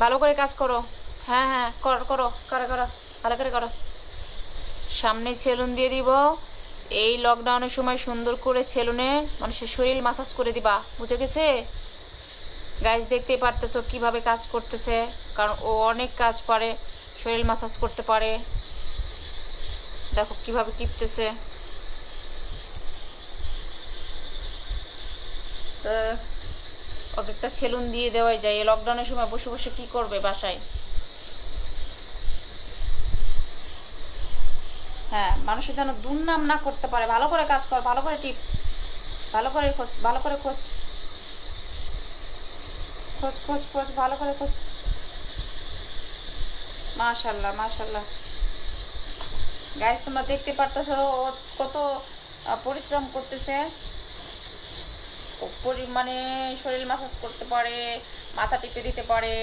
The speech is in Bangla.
ভালো করে কাজ করো। হ্যাঁ হ্যাঁ, করো করো করো করো, ভালো করে করো। সামনে সেলুন দিয়ে দিব। এই লকডাউনের সময় সুন্দর করে সেলুনে মানুষের শরীর মাসাজ করে দিবা, বুঝে গেছে? গাইজ দেখতেই পারতেছো কিভাবে কাজ করতেছে, কারণ ও অনেক কাজ পারে, শরীর মাসাজ করতে পারে। দেখো কিভাবে টিপতেছে। তো ওকে একটা সেলুন দিয়ে দেওয়াই যায়, এই লকডাউনের সময় বসে বসে কি করবে বাসায়। হ্যাঁ, মানুষের যেন দুর্নাম না করতে পারে। ভালো করে কাজ কর, ভালো করে টিপ, ভালো করে খোঁজ, ভালো করে খোঁজ, খোঁজ খোঁজ খোঁজ, ভালো করে খোঁজ। মাশাল্লাহ মাশাল্লাহ। গাইস তোমরা দেখতে পারতেছো ও কত পরিশ্রম করতেছে। ও মানে শরীর মাসাজ করতে পারে, মাথা টিপে দিতে পারে।